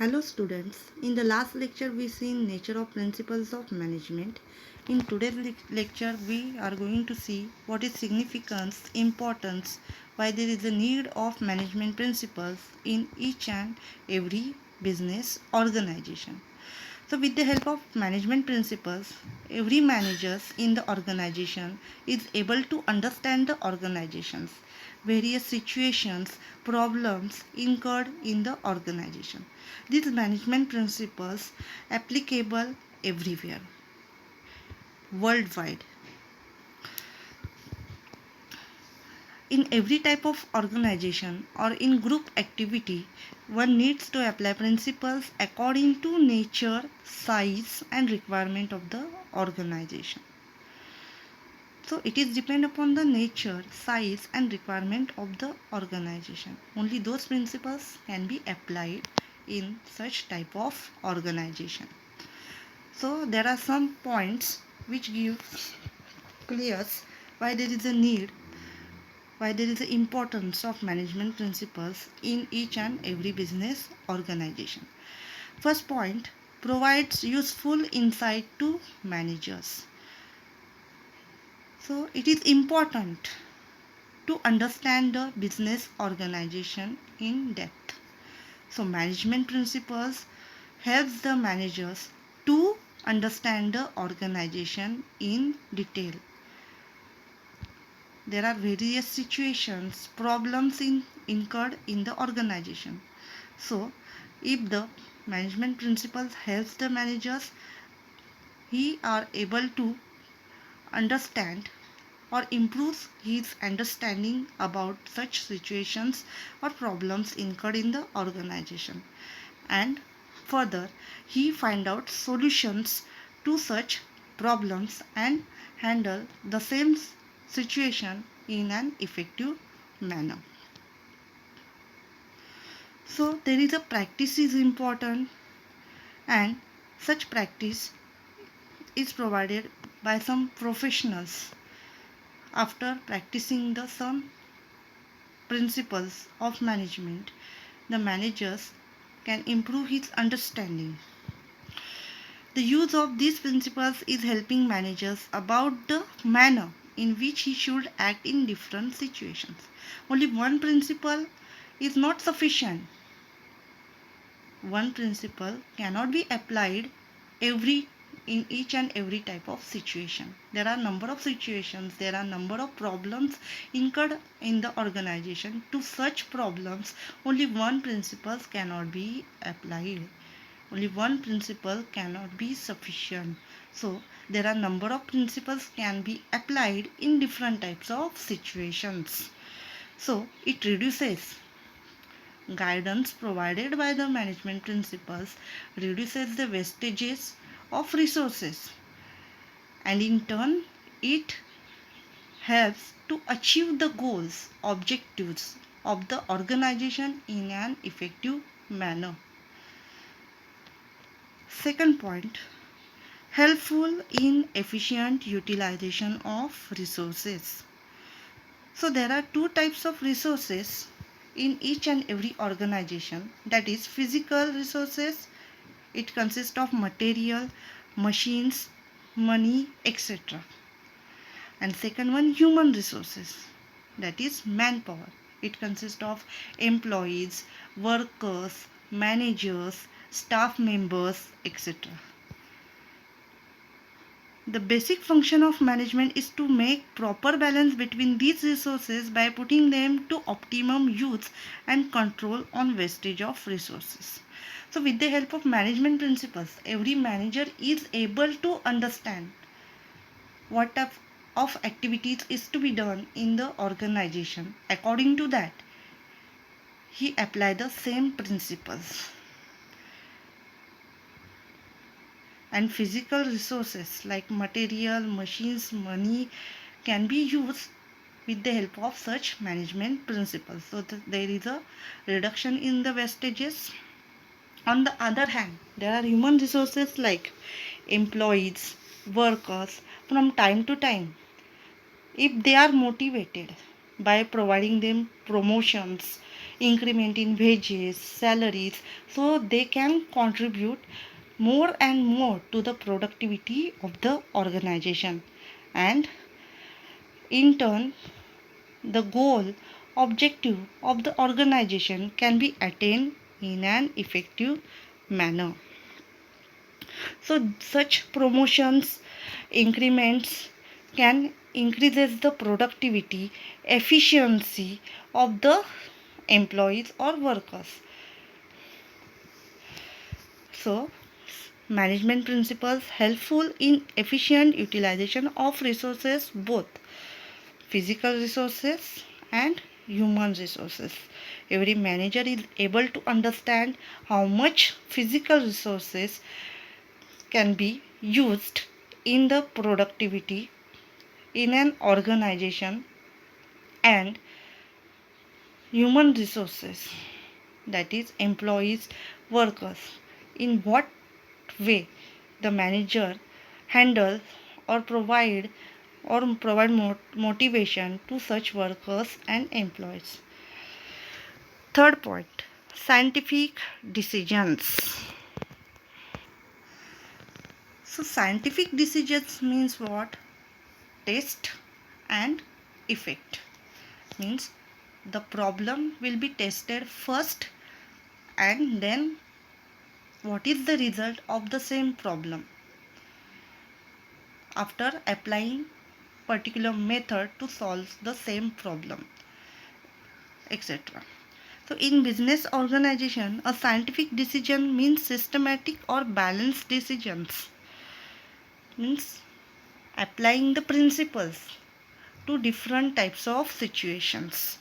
Hello students, in the last lecture we seen nature of principles of management. In today's lecture we are going to see what is significance, importance, why there is a need of management principles in each and every business organization. So with the help of management principles, every manager in the organization is able to understand the organization's various situations, problems incurred in the organization. These management principles applicable everywhere, worldwide. In every type of organization or in group activity, one needs to apply principles according to nature, size and requirement of the organization. So it is depend upon the nature, size and requirement of the organization. Only those principles can be applied in such type of organization. So there are some points which give clears why there is a need, why there is an importance of management principles in each and every business organization. First point, provides useful insight to managers. So it is important to understand the business organization in depth. So management principles helps the managers to understand the organization in detail. There are various situations, problems incurred in the organization. So if the management principles helps the managers, he are able to understand or improves his understanding about such situations or problems incurred in the organization, and further he find out solutions to such problems and handle the same situation in an effective manner. So there is a practice is important, and such practice is provided by some professionals. After practicing the some principles of management, the managers can improve his understanding. The use of these principles is helping managers about the manner in which he should act in different situations. Only one principle is not sufficient. One principle cannot be applied every in each and every type of situation. There are number of situations, there are number of problems incurred in the organization. To such problems only one principle cannot be applied. Only one principle cannot be sufficient. So there are number of principles can be applied in different types of situations. So it reduces guidance provided by the management principles, reduces the wastages of resources, and in turn it helps to achieve the goals, objectives of the organization in an effective manner. Second point, helpful in efficient utilization of resources. So there are two types of resources in each and every organization, that is physical resources. It consists of material, machines, money, etc. And second one, human resources, that is manpower. It consists of employees, workers, managers, staff members, etc. The basic function of management is to make proper balance between these resources by putting them to optimum use and control on wastage of resources. So with the help of management principles, every manager is able to understand what type of activities is to be done in the organization. According to that, he apply the same principles. And physical resources like material, machines, money can be used with the help of such management principles. So there is a reduction in the wastages. On the other hand, there are human resources like employees, workers. From time to time, if they are motivated by providing them promotions, increment in wages, salaries, so they can contribute more and more to the productivity of the organization, and in turn the goal objective of the organization can be attained in an effective manner. So such promotions, increments can increases the productivity, efficiency of the employees or workers. So management principles helpful in efficient utilization of resources, both physical resources and human resources. Every manager is able to understand how much physical resources can be used in the productivity in an organization, and human resources, that is employees, workers, in what way the manager handles or provide motivation to such workers and employees. Third point, scientific decisions. So scientific decisions means what? Test and effect. Means the problem will be tested first, and then what is the result of the same problem after applying particular method to solve the same problem, etc. So in business organization, a scientific decision means systematic or balanced decisions, means applying the principles to different types of situations.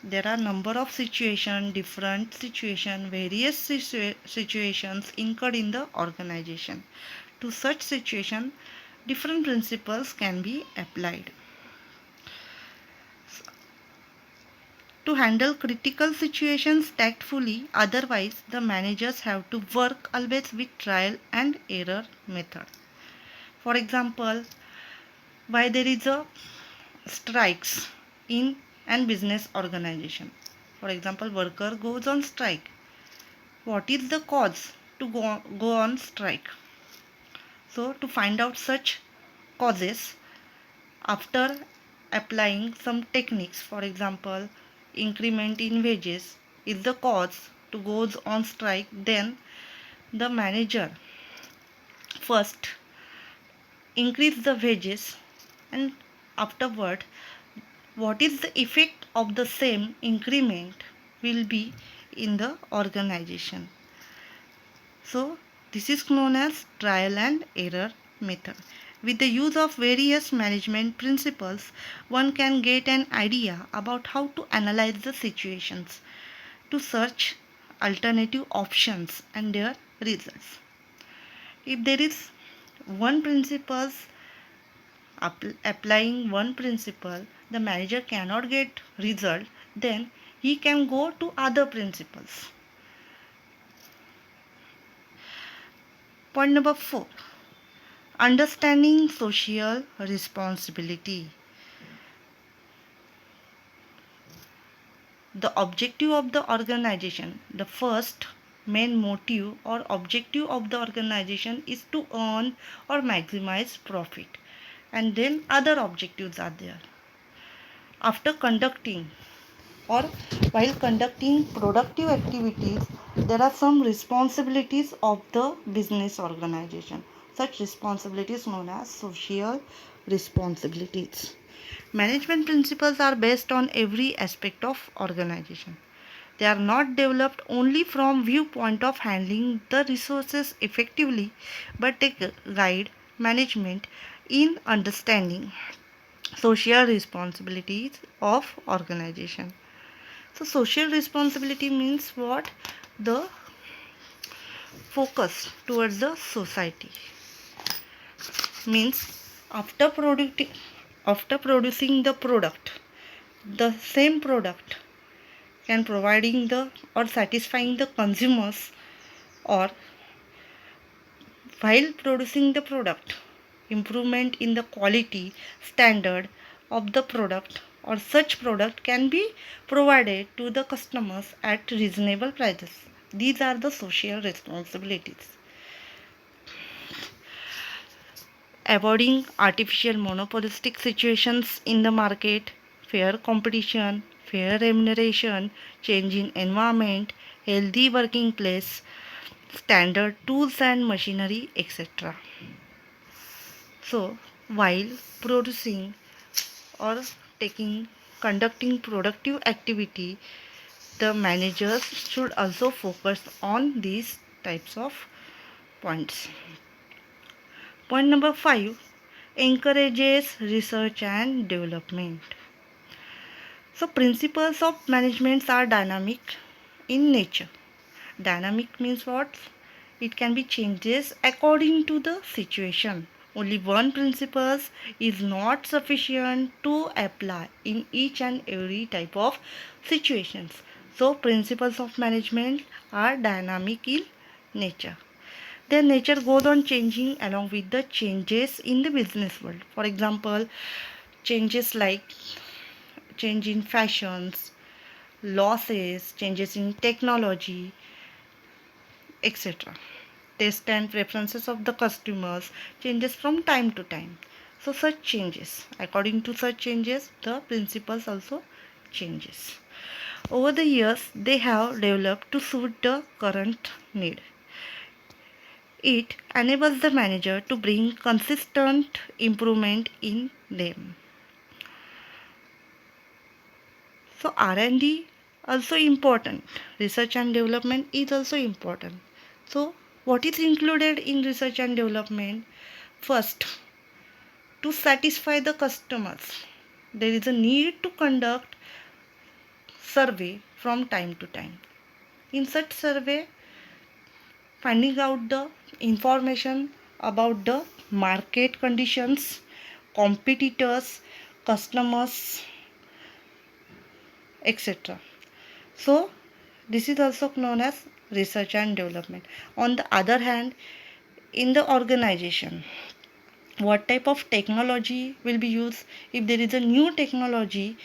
There are number of situations, different situation, various situations incurred in the organization. To such situation, different principles can be applied. To handle critical situations tactfully, otherwise the managers have to work always with trial and error method. For example, why there is a strikes in an business organization. For example, worker goes on strike. What is the cause to go on strike? So to find out such causes, after applying some techniques, for example, increment in wages is the cause to goes on strike, then the manager first increase the wages, and afterward what is the effect of the same increment will be in the organization. So this is known as trial and error method. With the use of various management principles, one can get an idea about how to analyze the situations, to search alternative options and their results. If there is one principle, applying one principle, the manager cannot get result, then he can go to other principles. Point number 4, understanding social responsibility. The objective of the organization, the first main motive or objective of the organization is to earn or maximize profit, and then other objectives are there. After conducting or while conducting productive activities, there are some responsibilities of the business organization. Such responsibilities known as social responsibilities. Management principles are based on every aspect of organization. They are not developed only from viewpoint of handling the resources effectively, but they guide management in understanding social responsibilities of organization. So social responsibility means what? The focus towards the society. Means after producing the product, the same product can providing the or satisfying the consumers, or while producing the product, improvement in the quality standard of the product or such product can be provided to the customers at reasonable prices. These are the social responsibilities. Avoiding artificial monopolistic situations in the market, fair competition, fair remuneration, change in environment, healthy working place, standard tools and machinery, etc. So, while producing or conducting productive activity, the managers should also focus on these types of points. Point number 5, encourages research and development. So principles of management are dynamic in nature. Dynamic means what? It can be changes according to the situation. Only one principle is not sufficient to apply in each and every type of situations. So principles of management are dynamic in nature. Their nature goes on changing along with the changes in the business world. For example, changes like change in fashions, losses, changes in technology, etc. Taste and preferences of the customers changes from time to time. So such changes, according to such changes, the principles also changes. Over the years, they have developed to suit the current need. It enables the manager to bring consistent improvement in them. So R&D also important. Research and development is also important. So what is included in research and development? First, to satisfy the customers, there is a need to conduct survey from time to time. In such survey, finding out the information about the market conditions, competitors, customers, etc. So this is also known as research and development. On the other hand, in the organization, what type of technology will be used? If there is a new technology,